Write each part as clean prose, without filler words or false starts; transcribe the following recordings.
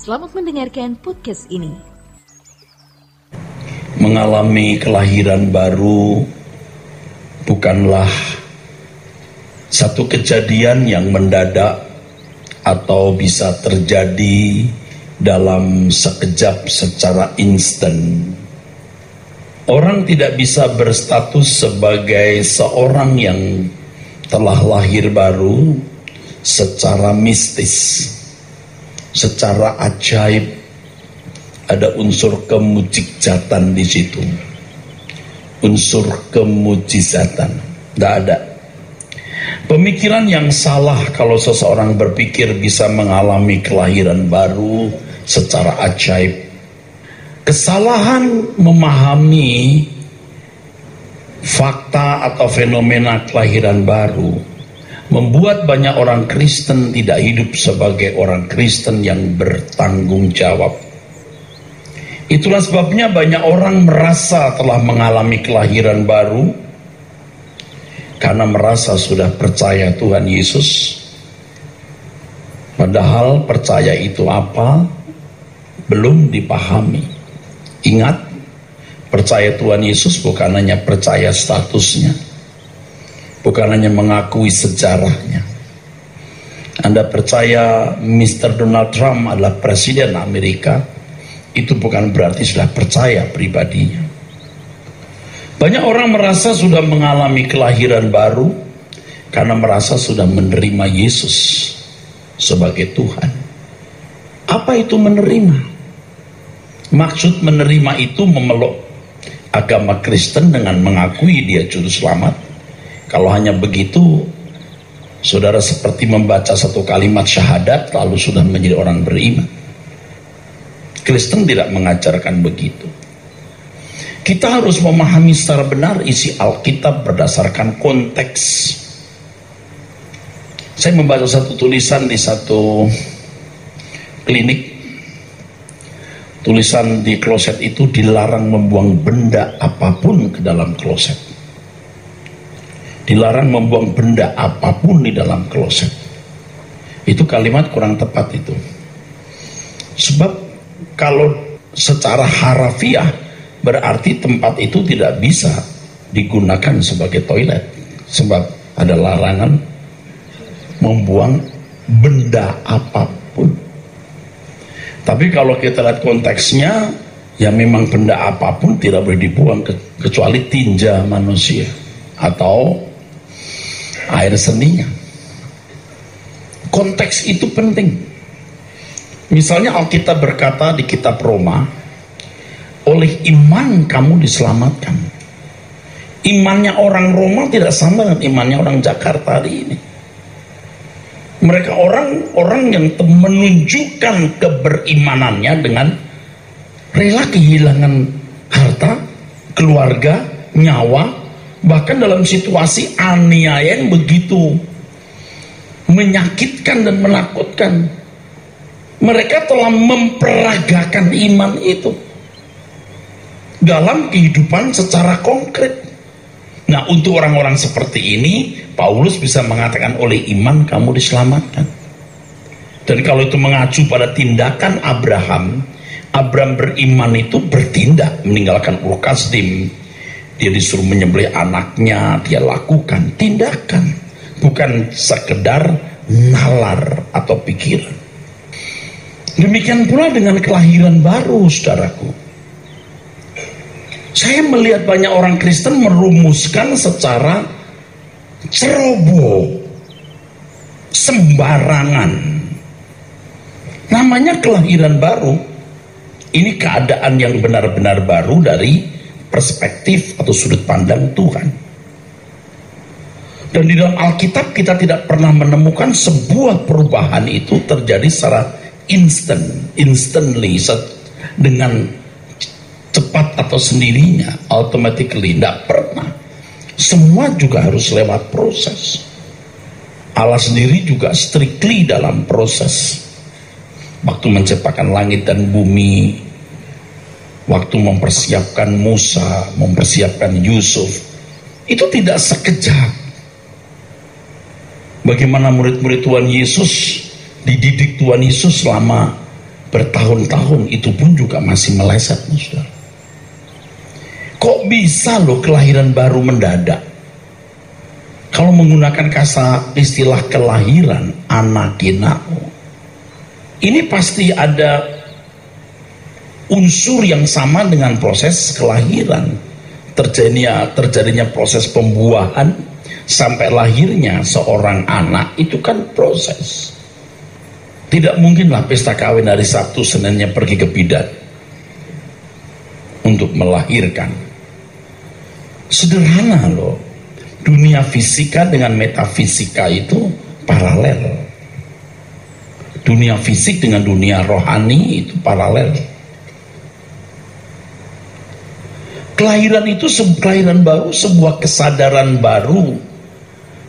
Selamat mendengarkan podcast ini. Mengalami kelahiran baru bukanlah satu kejadian yang mendadak atau bisa terjadi dalam sekejap secara instan. Orang tidak bisa berstatus sebagai seorang yang telah lahir baru secara mistis, secara ajaib. Ada unsur kemujizatan di situ, unsur kemujizatan. Tidak ada. Pemikiran yang salah kalau seseorang berpikir bisa mengalami kelahiran baru secara ajaib. Kesalahan memahami fakta atau fenomena kelahiran baru membuat banyak orang Kristen tidak hidup sebagai orang Kristen yang bertanggung jawab. Itulah sebabnya banyak orang merasa telah mengalami kelahiran baru karena merasa sudah percaya Tuhan Yesus. Padahal percaya itu apa? Belum dipahami. Ingat, percaya Tuhan Yesus bukan hanya percaya statusnya, bukan hanya mengakui sejarahnya. Anda percaya Mr. Donald Trump adalah presiden Amerika, itu bukan berarti sudah percaya pribadinya. Banyak orang merasa sudah mengalami kelahiran baru karena merasa sudah menerima Yesus sebagai Tuhan. Apa itu menerima? Maksud menerima itu memeluk agama Kristen dengan mengakui dia juru selamat. Kalau hanya begitu, saudara seperti membaca satu kalimat syahadat lalu sudah menjadi orang beriman. Kristen tidak mengajarkan begitu. Kita harus memahami secara benar isi Alkitab berdasarkan konteks. Saya membaca satu tulisan di satu klinik. Tulisan di kloset itu dilarang membuang benda apapun ke dalam kloset. Dilarang membuang benda apapun di dalam kloset. Itu kalimat kurang tepat itu. Sebab kalau secara harafiah berarti tempat itu tidak bisa digunakan sebagai toilet, sebab ada larangan membuang benda apapun. Tapi kalau kita lihat konteksnya, ya memang benda apapun tidak boleh dibuang kecuali tinja manusia atau air seninya. Konteks itu penting. Misalnya Alkitab berkata di kitab Roma, oleh iman kamu diselamatkan. Imannya orang Roma tidak sama dengan imannya orang Jakarta hari ini. Mereka orang yang menunjukkan keberimanannya dengan rela kehilangan harta, keluarga, nyawa, bahkan dalam situasi aniaya yang begitu menyakitkan dan menakutkan. Mereka telah memperagakan iman itu dalam kehidupan secara konkret. Nah, untuk orang-orang seperti ini, Paulus bisa mengatakan oleh iman kamu diselamatkan. Dan kalau itu mengacu pada tindakan Abraham beriman itu bertindak, meninggalkan Ur Kasdim. Dia disuruh menyembelih anaknya, dia lakukan tindakan, bukan sekedar nalar atau pikiran. Demikian pula dengan kelahiran baru, saudaraku. Saya melihat banyak orang Kristen merumuskan secara ceroboh, sembarangan. Namanya kelahiran baru. Ini keadaan yang benar-benar baru dari perspektif atau sudut pandang Tuhan. Dan di dalam Alkitab kita tidak pernah menemukan sebuah perubahan itu terjadi secara instantly, dengan cepat atau sendirinya, automatically. Tidak pernah. Semua juga harus lewat proses. Allah sendiri juga strictly dalam proses. Waktu menciptakan langit dan bumi, waktu mempersiapkan Musa, mempersiapkan Yusuf, itu tidak sekejap. Bagaimana murid-murid Tuhan Yesus dididik Tuhan Yesus selama bertahun-tahun itu pun juga masih meleset, saudara. Kok bisa loh kelahiran baru mendadak? Kalau menggunakan istilah kelahiran anakinao, ini pasti ada unsur yang sama dengan proses kelahiran. Terjadinya proses pembuahan sampai lahirnya seorang anak itu kan proses. Tidak mungkinlah pesta kawin hari Sabtu, Seninnya pergi ke bidan untuk melahirkan. Sederhana loh. Dunia fisika dengan metafisika itu paralel. Dunia fisik dengan dunia rohani itu paralel. Kelahiran itu kelahiran baru, sebuah kesadaran baru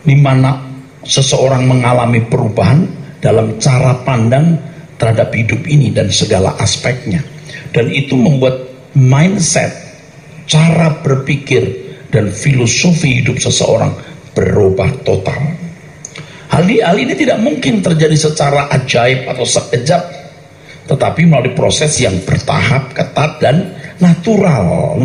di mana seseorang mengalami perubahan dalam cara pandang terhadap hidup ini dan segala aspeknya. Dan itu membuat mindset, cara berpikir dan filosofi hidup seseorang berubah total. Hal ini tidak mungkin terjadi secara ajaib atau sekejap, tetapi melalui proses yang bertahap, ketat, dan natural.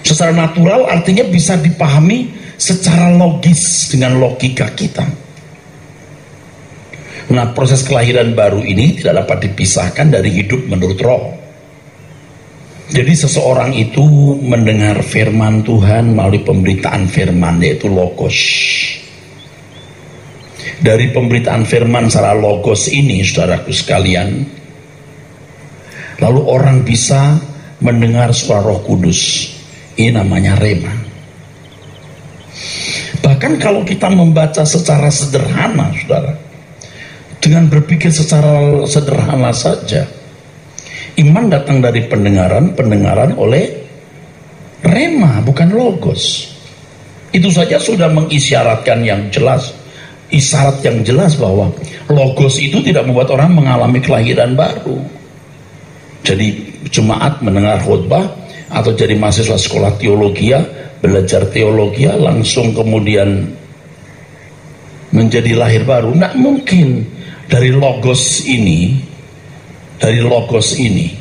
Secara natural artinya bisa dipahami secara logis dengan logika kita. Nah, proses kelahiran baru ini tidak dapat dipisahkan dari hidup menurut roh. Jadi seseorang itu mendengar firman Tuhan melalui pemberitaan firman, yaitu logos. Dari pemberitaan firman secara logos ini, saudaraku sekalian, lalu orang bisa mendengar suara Roh Kudus. Ini namanya rema. Bahkan kalau kita membaca secara sederhana, saudara, dengan berpikir secara sederhana saja, iman datang dari pendengaran oleh rema, bukan logos. Itu saja sudah mengisyaratkan yang jelas, isyarat yang jelas bahwa logos itu tidak membuat orang mengalami kelahiran baru. Jadi jemaat mendengar khotbah atau jadi mahasiswa sekolah teologi, belajar teologi langsung kemudian menjadi lahir baru. Nggak mungkin. Dari logos ini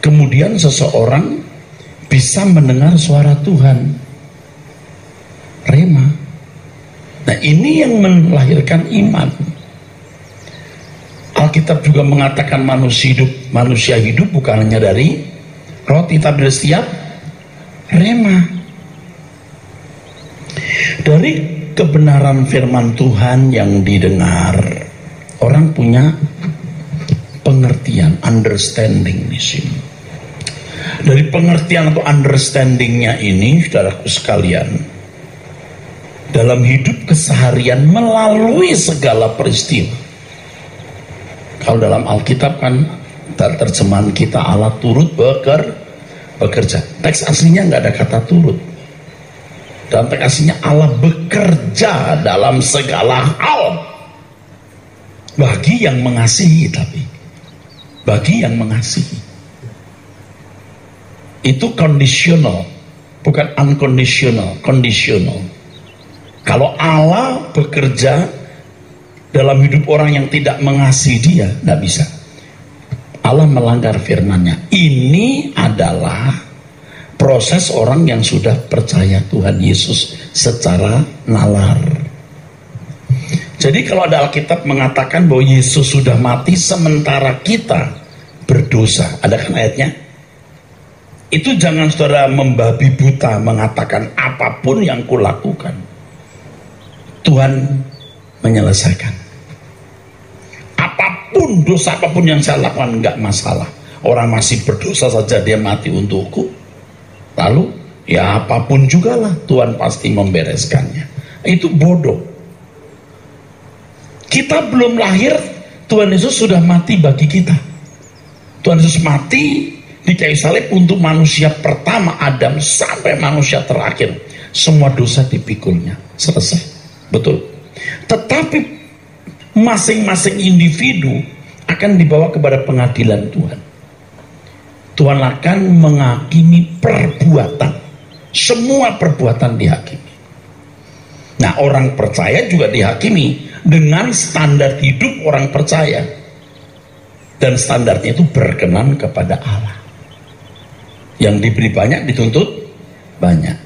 kemudian seseorang bisa mendengar suara Tuhan, rema. Nah, ini yang melahirkan iman. Alkitab juga mengatakan manusia hidup bukan hanya dari roti, tapi dari setiap rema. Dari kebenaran firman Tuhan yang didengar, orang punya pengertian, understanding di sini. Dari pengertian atau understandingnya ini, saudaraku sekalian, dalam hidup keseharian melalui segala peristiwa. Kalau dalam Alkitab kan terjemahan kita Allah turut bekerja. Teks aslinya nggak ada kata turut. Dalam teks aslinya Allah bekerja dalam segala hal. Bagi yang mengasihi, tapi bagi yang mengasihi itu conditional, bukan unconditional, conditional. Kalau Allah bekerja dalam hidup orang yang tidak mengasihi dia, tidak bisa. Allah melanggar firman-Nya. Ini adalah proses orang yang sudah percaya Tuhan Yesus secara nalar. Jadi kalau ada Alkitab mengatakan bahwa Yesus sudah mati sementara kita berdosa, ada kan ayatnya? Itu jangan saudara membabi buta mengatakan apapun yang kulakukan Tuhan menyelesaikan. Apapun dosa apapun yang saya lakukan enggak masalah. Orang masih berdosa saja dia mati untukku. Lalu ya apapun juga lah Tuhan pasti membereskannya. Itu bodoh. Kita belum lahir, Tuhan Yesus sudah mati bagi kita. Tuhan Yesus mati di kayu salib untuk manusia pertama Adam sampai manusia terakhir. Semua dosa dipikulnya, selesai. Betul. Tetapi masing-masing individu akan dibawa kepada pengadilan Tuhan. Tuhan akan menghakimi perbuatan. Semua perbuatan dihakimi. Nah, orang percaya juga dihakimi dengan standar hidup orang percaya. Dan standarnya itu berkenan kepada Allah. Yang diberi banyak dituntut banyak,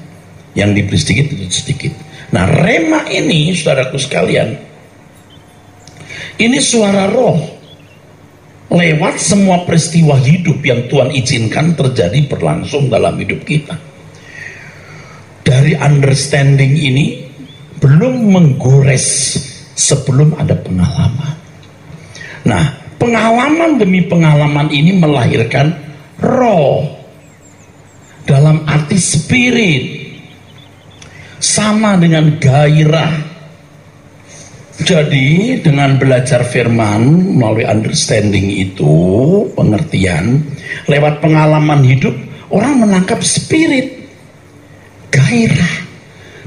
yang diberi sedikit dituntut sedikit. Nah, rema ini, saudaraku sekalian, ini suara roh lewat semua peristiwa hidup yang Tuhan izinkan terjadi berlangsung dalam hidup kita. Dari understanding ini belum menggores sebelum ada pengalaman. Nah, pengalaman demi pengalaman ini melahirkan roh dalam arti spirit, sama dengan gairah. Jadi dengan belajar firman melalui understanding itu, pengertian, lewat pengalaman hidup, orang menangkap spirit, gairah.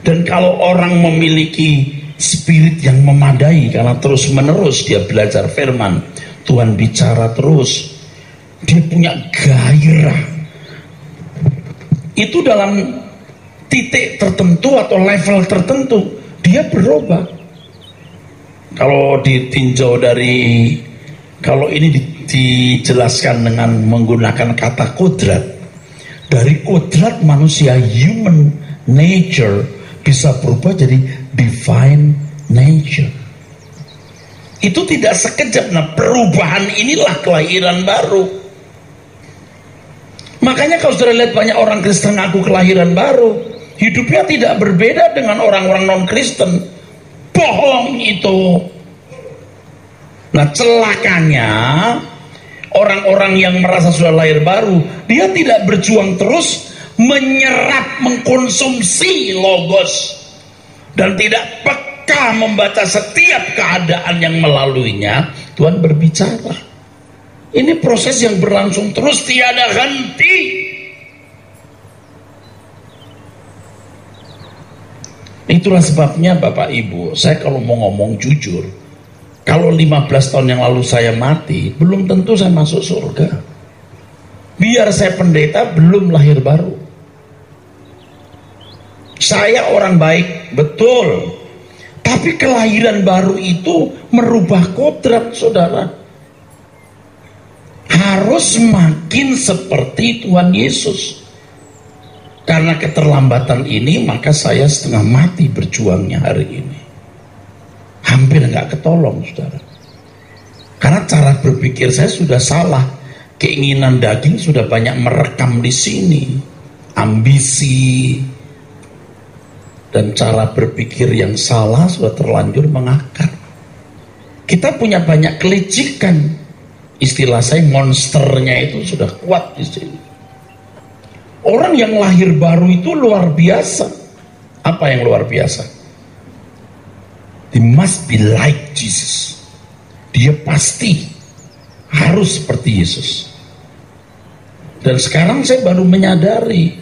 Dan kalau orang memiliki spirit yang memadai karena terus menerus dia belajar firman, Tuhan bicara terus, dia punya gairah. Itu dalam titik tertentu atau level tertentu dia berubah. Kalau ditinjau dari, kalau ini dijelaskan dengan menggunakan kata kodrat, dari kodrat manusia, human nature bisa berubah jadi divine nature. Itu tidak sekejap. Nah, perubahan inilah kelahiran baru. Makanya kalau sudah lihat banyak orang Kristen ngaku kelahiran baru, hidupnya tidak berbeda dengan orang-orang non-Kristen. Bohong itu. Nah, celakanya orang-orang yang merasa sudah lahir baru, dia tidak berjuang terus menyerap, mengkonsumsi logos, dan tidak peka membaca setiap keadaan yang melaluinya. Tuhan berbicara. Ini proses yang berlangsung terus, tiada henti. Itulah sebabnya Bapak Ibu, saya kalau mau ngomong jujur, kalau 15 tahun yang lalu saya mati, belum tentu saya masuk surga. Biar saya pendeta, belum lahir baru. Saya orang baik, betul. Tapi kelahiran baru itu merubah kodrat, saudara. Harus makin seperti Tuhan Yesus. Karena keterlambatan ini, maka saya setengah mati berjuangnya hari ini. Hampir nggak ketolong, saudara. Karena cara berpikir saya sudah salah. Keinginan daging sudah banyak merekam di sini. Ambisi dan cara berpikir yang salah sudah terlanjur mengakar. Kita punya banyak kelicikan. Istilah saya, monsternya itu sudah kuat di sini. Orang yang lahir baru itu luar biasa. Apa yang luar biasa? They must be like Jesus. Dia pasti harus seperti Yesus. Dan sekarang saya baru menyadari,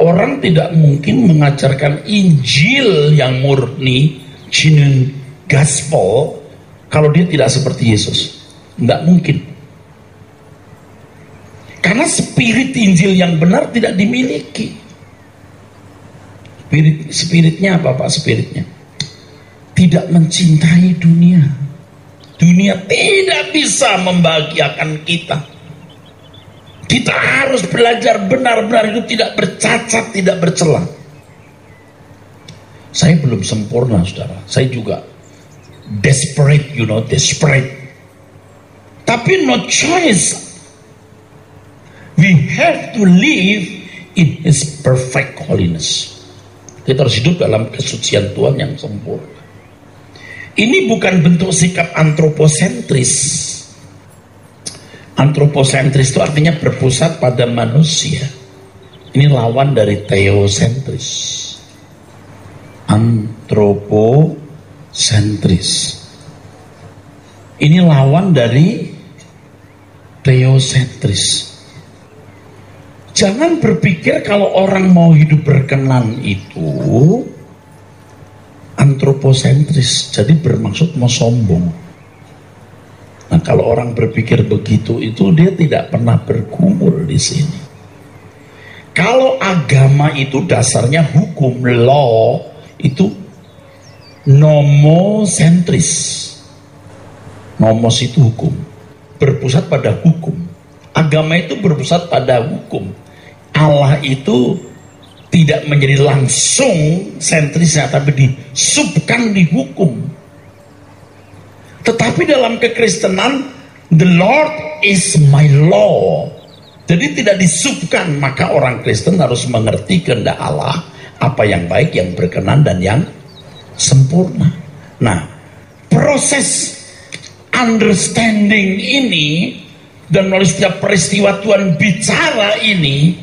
orang tidak mungkin mengajarkan Injil yang murni, genuine gospel, kalau dia tidak seperti Yesus. Tidak mungkin. Karena spirit Injil yang benar tidak dimiliki. Spiritnya apa Pak? Spiritnya tidak mencintai dunia. Dunia tidak bisa membahagiakan kita. Kita harus belajar benar-benar hidup tidak bercacat, tidak bercela. Saya belum sempurna, saudara. Saya juga desperate, desperate. Tapi no choice. We have to live in His perfect holiness. Kita harus hidup dalam kesucian Tuhan yang sempurna. Ini bukan bentuk sikap antroposentris. Antroposentris itu artinya berpusat pada manusia. Ini lawan dari teosentris. Antroposentris. Ini lawan dari teosentris. Jangan berpikir kalau orang mau hidup berkenan itu antroposentris, jadi bermaksud mau sombong. Nah, kalau orang berpikir begitu itu dia tidak pernah bergumul di sini. Kalau agama itu dasarnya hukum, law, itu nomosentris. Nomos itu hukum, berpusat pada hukum. Agama itu berpusat pada hukum. Allah itu tidak menjadi langsung sentrisnya, tapi disubkan di hukum. Tetapi dalam kekristenan, the Lord is my law. Jadi tidak disubkan, maka orang Kristen harus mengerti kehendak Allah, apa yang baik, yang berkenan, dan yang sempurna. Nah, proses understanding ini dan melalui setiap peristiwa Tuhan bicara ini,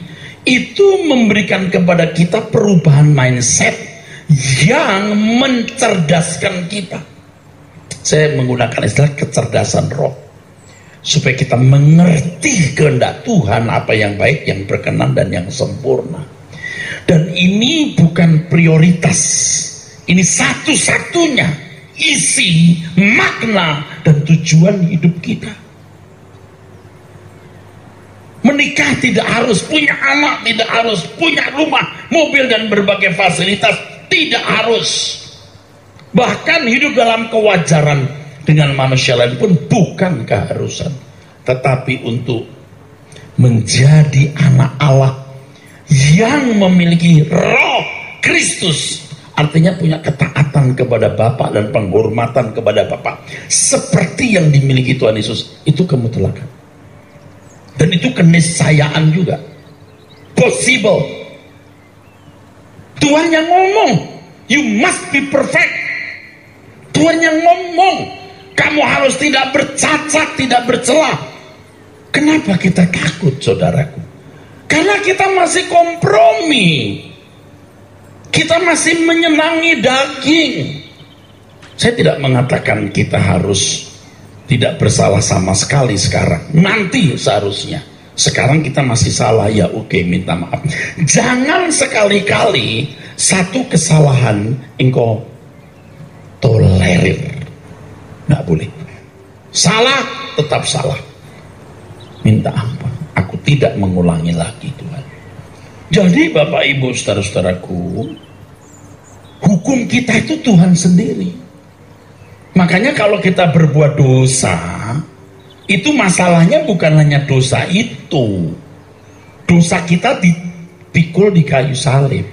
itu memberikan kepada kita perubahan mindset yang mencerdaskan kita. Saya menggunakan istilah kecerdasan roh, supaya kita mengerti kehendak Tuhan, apa yang baik, yang berkenan, dan yang sempurna. Dan ini bukan prioritas, ini satu-satunya isi, makna, dan tujuan hidup kita. Menikah tidak harus, punya anak tidak harus, punya rumah, mobil, dan berbagai fasilitas tidak harus. Bahkan hidup dalam kewajaran dengan manusia lain pun bukan keharusan. Tetapi untuk menjadi anak Allah yang memiliki roh Kristus, artinya punya ketaatan kepada Bapa dan penghormatan kepada Bapa seperti yang dimiliki Tuhan Yesus, itu kemutlakan. Dan itu keniscayaan juga. Possible. Tuhan yang ngomong, you must be perfect. Tuhan yang ngomong, kamu harus tidak bercacat, tidak bercela. Kenapa kita takut, saudaraku? Karena kita masih kompromi. Kita masih menyenangi daging. Saya tidak mengatakan kita harus tidak bersalah sama sekali sekarang. Nanti seharusnya. Sekarang kita masih salah, ya oke, minta maaf. Jangan sekali-kali satu kesalahan engkau tolerir. Nggak boleh. Salah, tetap salah. Minta ampun. Aku tidak mengulangi lagi, Tuhan. Jadi Bapak Ibu saudara-saudaraku, hukum kita itu Tuhan sendiri. Makanya kalau kita berbuat dosa, itu masalahnya bukan hanya dosa itu. Dosa kita dipikul di kayu salib.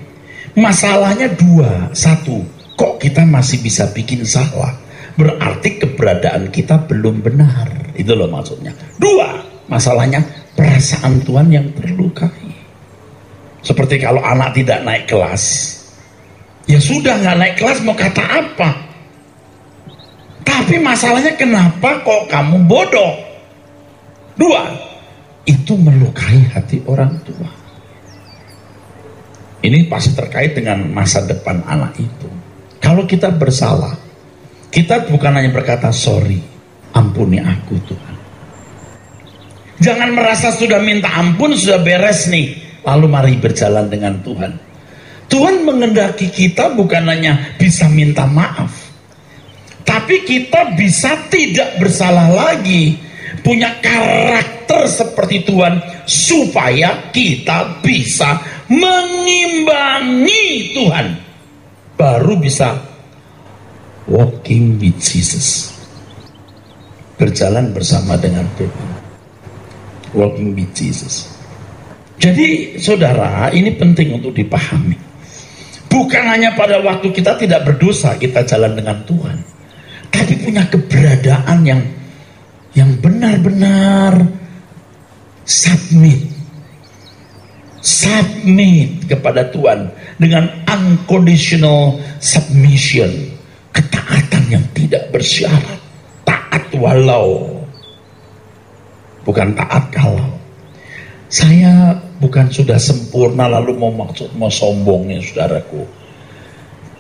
Masalahnya dua. Satu, kok kita masih bisa bikin salah? Berarti keberadaan kita belum benar. Itu loh maksudnya. Dua, masalahnya perasaan Tuhan yang terlukai. Seperti kalau anak tidak naik kelas, ya sudah nggak naik kelas, mau kata apa? Tapi masalahnya kenapa kok kamu bodoh? Dua, itu melukai hati orang tua. Ini pasti terkait dengan masa depan anak itu. Kalau kita bersalah, kita bukan hanya berkata sorry, ampuni aku Tuhan. Jangan merasa sudah minta ampun, sudah beres nih, lalu mari berjalan dengan Tuhan. Tuhan mengendaki kita bukan hanya bisa minta maaf, tapi kita bisa tidak bersalah lagi, punya karakter seperti Tuhan, supaya kita bisa mengimbangi Tuhan. Baru bisa walking with Jesus, berjalan bersama dengan Tuhan. Walking with Jesus. Jadi saudara, ini penting untuk dipahami. Bukan hanya pada waktu kita tidak berdosa kita jalan dengan Tuhan, tapi punya keberadaan yang benar-benar submit kepada Tuhan dengan unconditional submission, ketaatan yang tidak bersyarat, taat walau, bukan taat kalau. Saya bukan sudah sempurna lalu mau sombongnya saudaraku.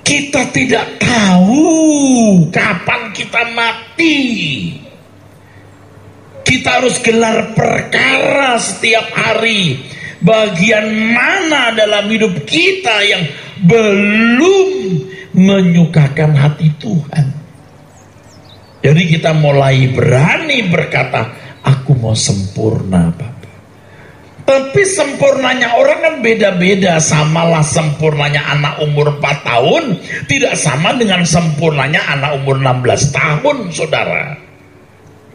Kita tidak tahu kapan kita mati. Kita harus gelar perkara setiap hari. Bagian mana dalam hidup kita yang belum menyukakan hati Tuhan. Jadi kita mulai berani berkata, aku mau sempurna Bapak. Tapi sempurnanya orang kan beda-beda. Samalah sempurnanya anak umur 4 tahun tidak sama dengan sempurnanya anak umur 16 tahun, saudara.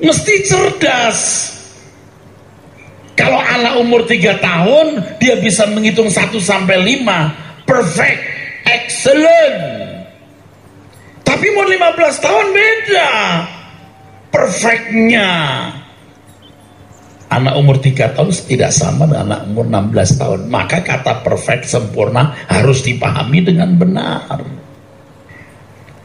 Mesti cerdas. Kalau anak umur 3 tahun, dia bisa menghitung 1 sampai 5. Perfect, excellent. Tapi umur 15 tahun beda perfectnya. Anak umur 3 tahun tidak sama dengan anak umur 16 tahun. Maka kata perfect, sempurna harus dipahami dengan benar.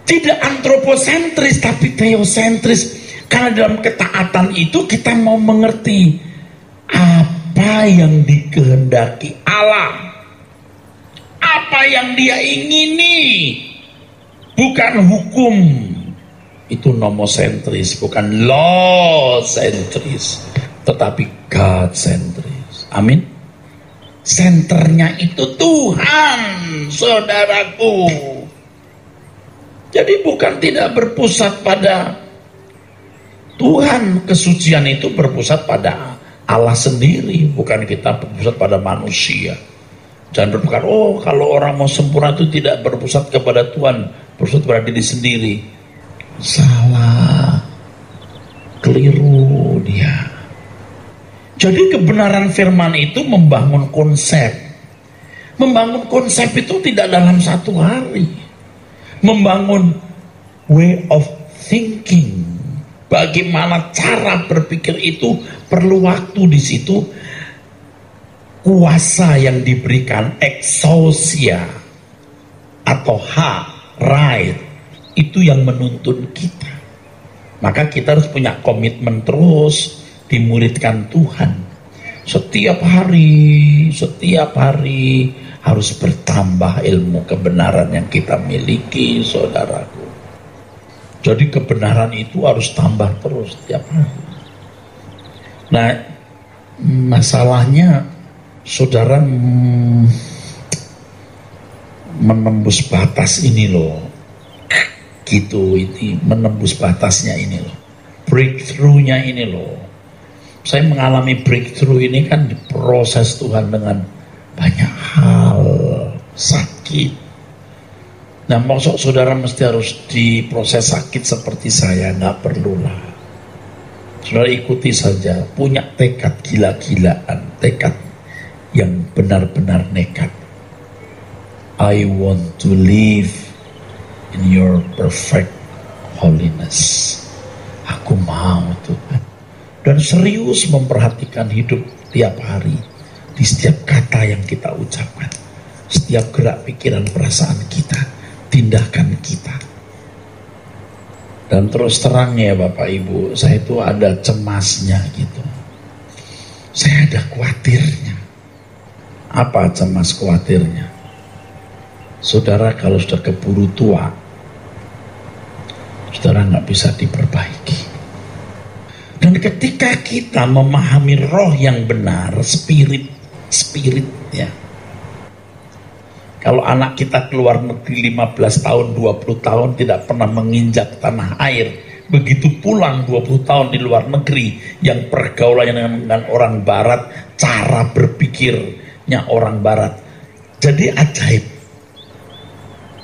Tidak antroposentris tapi teosentris. Karena dalam ketaatan itu kita mau mengerti apa yang dikehendaki Allah, apa yang dia ingini. Bukan hukum. Itu nomosentris, bukan law-sentris, tetapi God-sentris. Amin. Senternya itu Tuhan, saudaraku. Jadi bukan tidak berpusat pada Tuhan. Kesucian itu berpusat pada Allah sendiri, bukan kita berpusat pada manusia. Jangan berpikir, oh kalau orang mau sempurna itu tidak berpusat kepada Tuhan, berpusat pada diri sendiri. Salah, keliru dia. Jadi kebenaran firman itu membangun konsep. Membangun konsep itu tidak dalam 1 hari. Membangun way of thinking. Bagaimana cara berpikir itu perlu waktu di situ. Kuasa yang diberikan exousia atau hak, right, itu yang menuntun kita. Maka kita harus punya komitmen terus dimuridkan Tuhan. Setiap hari harus bertambah ilmu kebenaran yang kita miliki, saudaraku. Jadi kebenaran itu harus tambah terus setiap hari. Nah, masalahnya saudara menembus batas ini loh. Gitu, ini menembus batasnya ini loh. Breakthrough-nya ini loh. Saya mengalami breakthrough ini kan diproses Tuhan dengan banyak hal, sakit. Nah, maksud saudara mesti harus diproses sakit seperti saya? Nggak perlulah. Saudara ikuti saja, punya tekad gila-gilaan, tekad yang benar-benar nekat. I want to live in your perfect holiness. Aku mau Tuhan. Dan serius memperhatikan hidup tiap hari. Di setiap kata yang kita ucapkan. Setiap gerak pikiran perasaan kita. Tindakan kita. Dan terus terang ya Bapak Ibu, saya itu ada cemasnya gitu. Saya ada khawatirnya. Apa cemas khawatirnya? Saudara kalau sudah keburu tua, saudara nggak bisa diperbaiki. Dan ketika kita memahami roh yang benar, spirit ya. Kalau anak kita keluar negeri 15 tahun, 20 tahun tidak pernah menginjak tanah air, begitu pulang 20 tahun di luar negeri yang pergaulannya dengan orang barat, cara berpikirnya orang barat, jadi ajaib.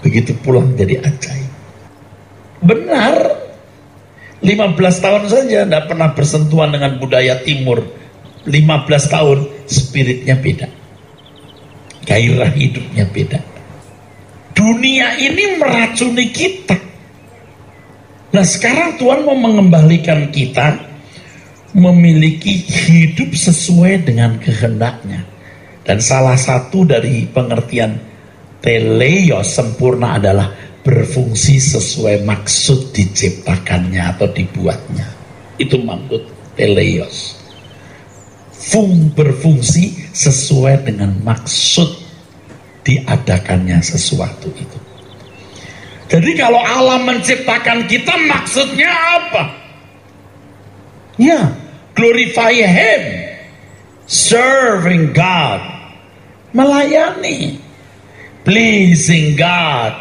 Begitu pulang jadi ajaib. Benar, 15 tahun saja tidak pernah bersentuhan dengan budaya timur. 15 tahun spiritnya beda, gairah hidupnya beda. Dunia ini meracuni kita. Nah sekarang Tuhan mau mengembalikan kita memiliki hidup sesuai dengan kehendaknya. Dan salah satu dari pengertian teleios sempurna adalah berfungsi sesuai maksud diciptakannya atau dibuatnya. Itu maksud teleios. Berfungsi sesuai dengan maksud diadakannya sesuatu itu. Jadi kalau Allah menciptakan kita maksudnya apa? Ya, glorify Him, serving God, melayani, pleasing God,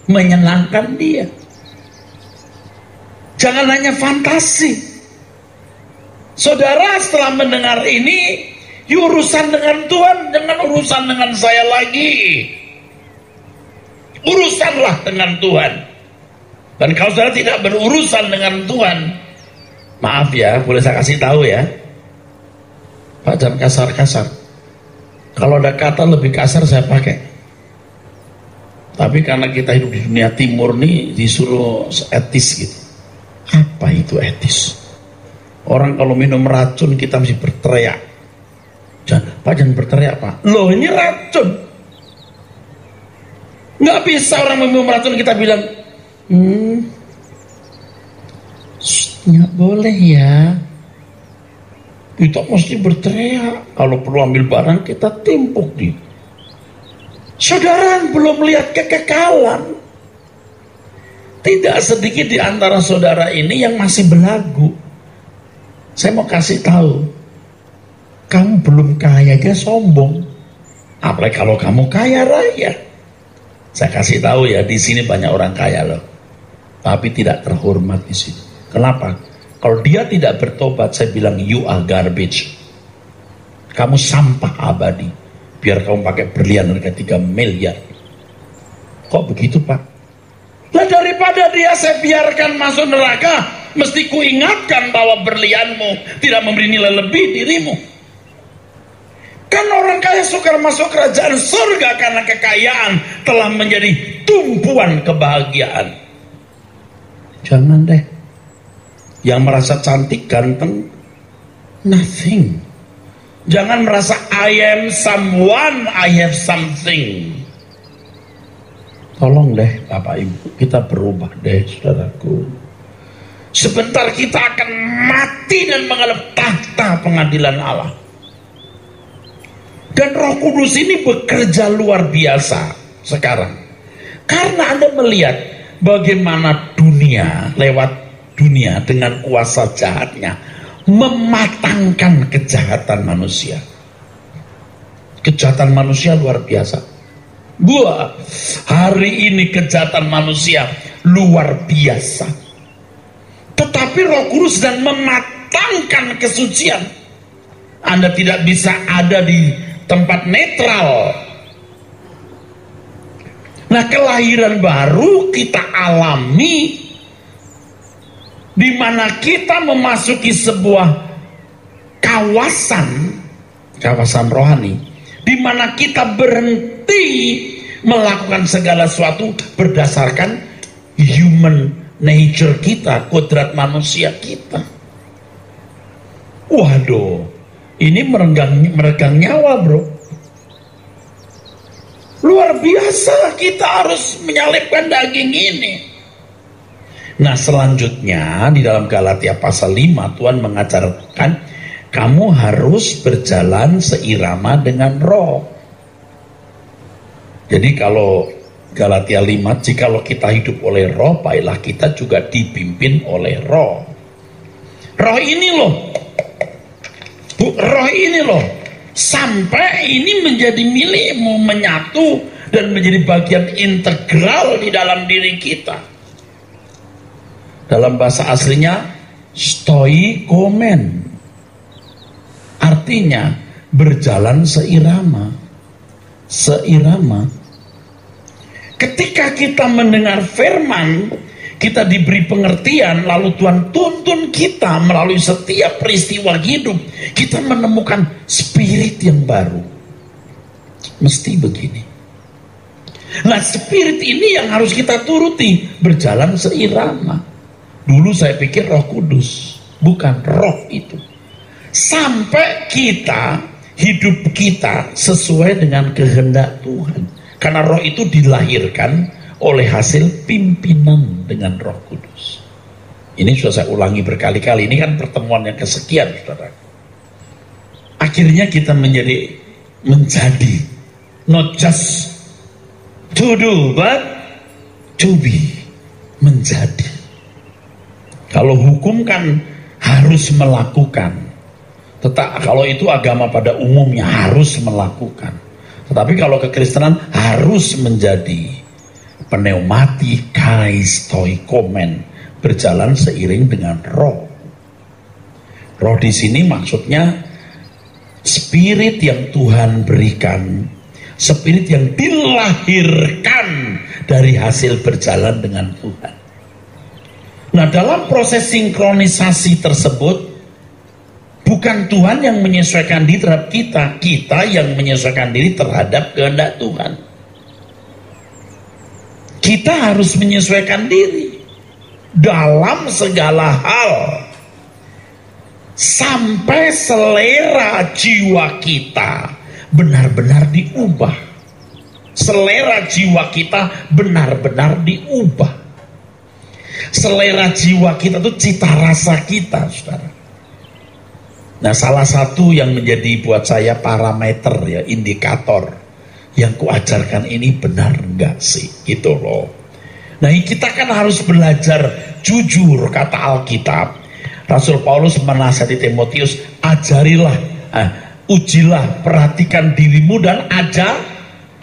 menyenangkan Dia. Jangan hanya fantasi. Saudara setelah mendengar ini, Urusan dengan Tuhan, jangan urusan dengan saya lagi. Urusanlah dengan Tuhan. Dan kalau saudara tidak berurusan dengan Tuhan, maaf ya, boleh saya kasih tahu ya, Pak, jangan kasar-kasar. Kalau ada kata lebih kasar saya pakai. Tapi karena kita hidup di dunia timur nih, disuruh etis gitu. Apa itu etis? Orang kalau minum racun kita mesti berteriak. Pak, jangan berteriak, Pak. Loh, ini racun. Nggak bisa orang minum racun kita bilang, nggak boleh ya. Kita mesti berteriak. Kalau perlu ambil barang kita timpuk di. Saudara belum lihat kekekalan. Tidak sedikit di antara saudara ini yang masih belagu. Saya mau kasih tahu, kamu belum kaya aja sombong. Apalagi kalau kamu kaya raya. Saya kasih tahu ya, di sini banyak orang kaya loh, tapi tidak terhormat di sini. Kenapa? Kalau dia tidak bertobat, saya bilang you are garbage. Kamu sampah abadi. Biar kamu pakai berlian harga 3 miliar. Kok begitu, Pak? Lah daripada dia saya biarkan masuk neraka, mesti kuingatkan bahwa berlianmu tidak memberi nilai lebih dirimu. Kan orang kaya suka masuk kerajaan surga karena kekayaan telah menjadi tumpuan kebahagiaan. Jangan deh. Yang merasa cantik, ganteng, nothing. Jangan merasa I am someone, I have something. Tolong deh Bapak Ibu, kita berubah deh saudaraku. Sebentar kita akan mati dan menghadap tahta pengadilan Allah. Dan Roh Kudus ini bekerja luar biasa sekarang. Karena Anda melihat bagaimana dunia, lewat dunia dengan kuasa jahatnya, mematangkan kejahatan manusia. Kejahatan manusia luar biasa. Wah, hari ini kejahatan manusia luar biasa. Tetapi Roh Kudus sedang mematangkan kesucian. Anda tidak bisa ada di tempat netral. Nah, kelahiran baru kita alami, di mana kita memasuki sebuah kawasan rohani, di mana kita berhenti melakukan segala sesuatu berdasarkan human nature kita, kodrat manusia kita. Waduh, ini meregang nyawa, bro. Luar biasa, kita harus menyalipkan daging ini. Nah, selanjutnya di dalam Galatia pasal 5 Tuhan mengajarkan kamu harus berjalan seirama dengan Roh. Jadi kalau Galatia 5, jikalau kita hidup oleh Roh, baiklah kita juga dipimpin oleh Roh. Roh ini loh, Roh ini loh, sampai ini menjadi milikmu, menyatu dan menjadi bagian integral di dalam diri kita. Dalam bahasa aslinya stoikomen, artinya berjalan seirama. Ketika kita mendengar firman, kita diberi pengertian, lalu Tuhan tuntun kita melalui setiap peristiwa hidup, kita menemukan spirit yang baru. Mesti begini. Nah, spirit ini yang harus kita turuti, berjalan seirama. Dulu saya pikir Roh Kudus, bukan roh itu. Sampai kita, hidup kita sesuai dengan kehendak Tuhan. Karena roh itu dilahirkan oleh hasil pimpinan dengan Roh Kudus. Ini sudah saya ulangi berkali-kali. Ini kan pertemuan yang kesekian, saudara. Akhirnya kita menjadi not just to do, but to be, menjadi. Kalau hukum kan harus melakukan. Kalau itu agama pada umumnya harus melakukan. Tetapi kalau kekristenan harus menjadi pneumatikais toikomen, berjalan seiring dengan roh. Roh di sini maksudnya spirit yang Tuhan berikan, spirit yang dilahirkan dari hasil berjalan dengan Tuhan. Nah, dalam proses sinkronisasi tersebut, bukan Tuhan yang menyesuaikan diri terhadap kita, kita yang menyesuaikan diri terhadap kehendak Tuhan. Kita harus menyesuaikan diri dalam segala hal, sampai selera jiwa kita benar-benar diubah. Selera jiwa kita benar-benar diubah. Selera jiwa kita itu cita rasa kita, saudara. Nah, salah satu yang menjadi buat saya parameter, ya, indikator yang kuajarkan ini benar enggak sih, gitu loh. Nah, kita kan harus belajar jujur. Kata Alkitab, Rasul Paulus menasihati Timotius, ajarilah, ujilah, perhatikan dirimu dan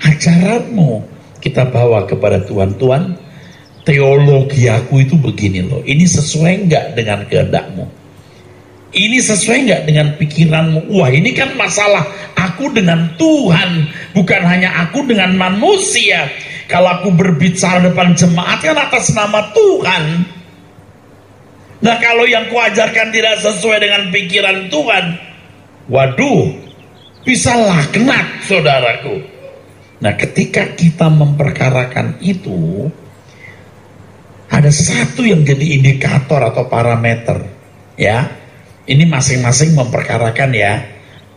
ajaranmu. Kita bawa kepada Tuhan. Tuhan, teologi aku itu begini loh, ini sesuai enggak dengan kehendakmu? Ini sesuai enggak dengan pikiranmu? Wah, ini kan masalah aku dengan Tuhan, bukan hanya aku dengan manusia. Kalau aku berbicara depan jemaat kan atas nama Tuhan. Nah, kalau yang kuajarkan tidak sesuai dengan pikiran Tuhan, waduh, bisa laknat, saudaraku. Nah, ketika kita memperkarakan itu, ada satu yang jadi indikator atau parameter, ya. Ini masing-masing memperkarakan, ya,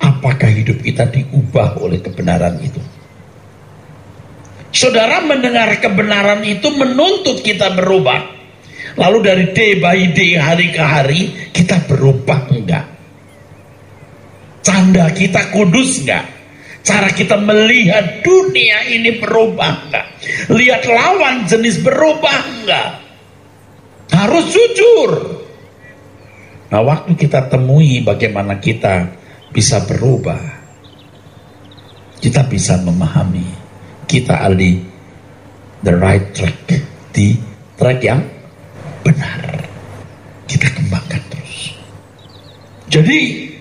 apakah hidup kita diubah oleh kebenaran itu. Saudara, mendengar kebenaran itu menuntut kita berubah. Lalu dari day by day, hari ke hari, kita berubah enggak? Canda kita kudus enggak? Cara kita melihat dunia ini berubah enggak? Lihat lawan jenis berubah enggak? Harus jujur. Nah, waktu kita temui bagaimana kita bisa berubah, kita bisa memahami kita ada di the right track, di track yang benar. Kita kembangkan terus. Jadi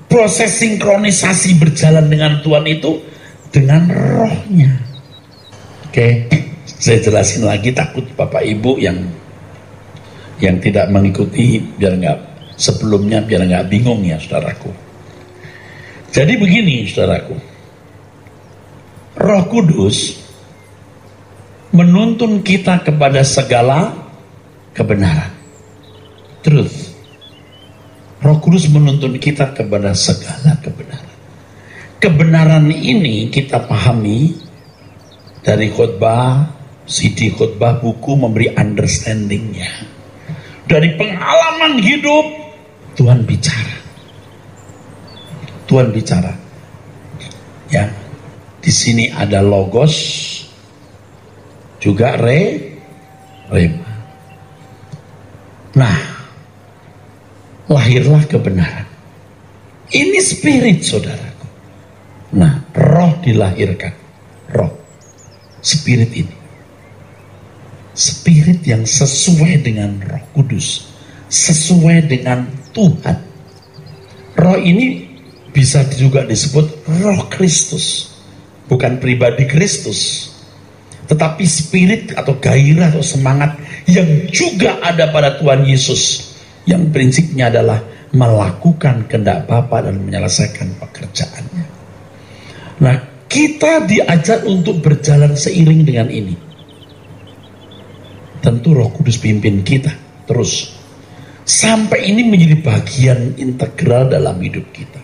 proses sinkronisasi berjalan dengan Tuhan itu dengan rohnya. Oke, saya jelasin lagi, takut Bapak Ibu yang tidak mengikuti biar nggak bingung, ya, saudaraku. Jadi begini, saudaraku. Roh Kudus menuntun kita kepada segala kebenaran. Truth. Roh Kudus menuntun kita kepada segala kebenaran. Kebenaran ini kita pahami dari khotbah, CD khotbah, buku memberi understandingnya. Dari pengalaman hidup, Tuhan bicara. Tuhan bicara. Ya. Di sini ada logos, juga rema. Nah, lahirlah kebenaran. Ini spirit, saudaraku. Nah, roh dilahirkan. Roh, spirit ini. Spirit yang sesuai dengan Roh Kudus, sesuai dengan Tuhan. Roh ini bisa juga disebut Roh Kristus. Bukan pribadi Kristus, tetapi spirit atau gairah atau semangat yang juga ada pada Tuhan Yesus, yang prinsipnya adalah melakukan kehendak Bapa dan menyelesaikan pekerjaannya. Nah, kita diajak untuk berjalan seiring dengan ini. Tentu Roh Kudus pimpin kita terus sampai ini menjadi bagian integral dalam hidup kita.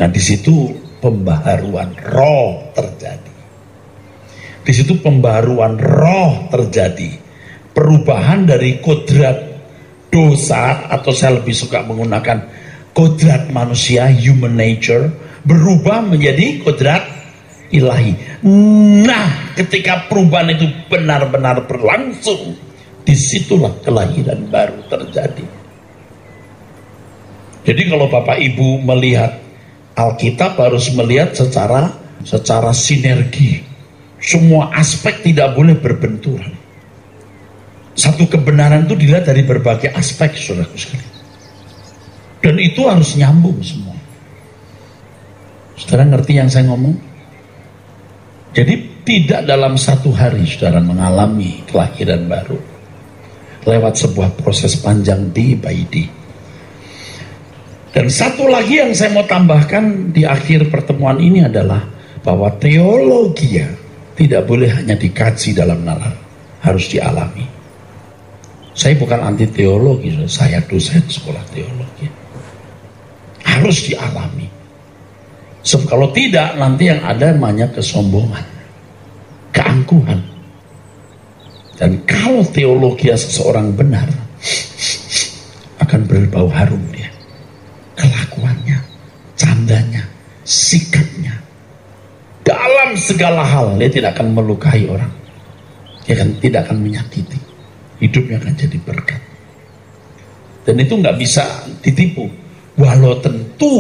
Nah, di situ pembaharuan roh terjadi. Di situ pembaharuan roh terjadi. Perubahan dari kodrat dosa, atau saya lebih suka menggunakan kodrat manusia, human nature, berubah menjadi kodrat ilahi. Nah, ketika perubahan itu benar-benar berlangsung, disitulah kelahiran baru terjadi. Jadi kalau Bapak Ibu melihat Alkitab, harus melihat secara sinergi. Semua aspek tidak boleh berbenturan. Satu kebenaran itu dilihat dari berbagai aspek, saudaraku sekalian. Dan itu harus nyambung semua. Saudara ngerti yang saya ngomong? Jadi tidak dalam satu hari saudara mengalami kelahiran baru. Lewat sebuah proses panjang day by day. Dan satu lagi yang saya mau tambahkan di akhir pertemuan ini adalah bahwa teologi tidak boleh hanya dikaji dalam nalar, harus dialami. Saya bukan anti teologi, saya dosen sekolah teologi. Harus dialami. Sebab kalau tidak, nanti yang ada namanya kesombongan, keangkuhan. Dan kalau teologi seseorang benar, akan berbau harum dia. Kelakuannya, candanya, sikapnya. Dalam segala hal, dia tidak akan melukai orang. Dia tidak akan menyakiti. Hidupnya akan jadi berkat. Dan itu nggak bisa ditipu. Walau tentu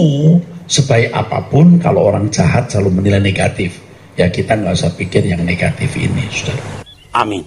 sebaik apapun kalau orang jahat selalu menilai negatif. Ya kita nggak usah pikir yang negatif ini, saudara. Amin.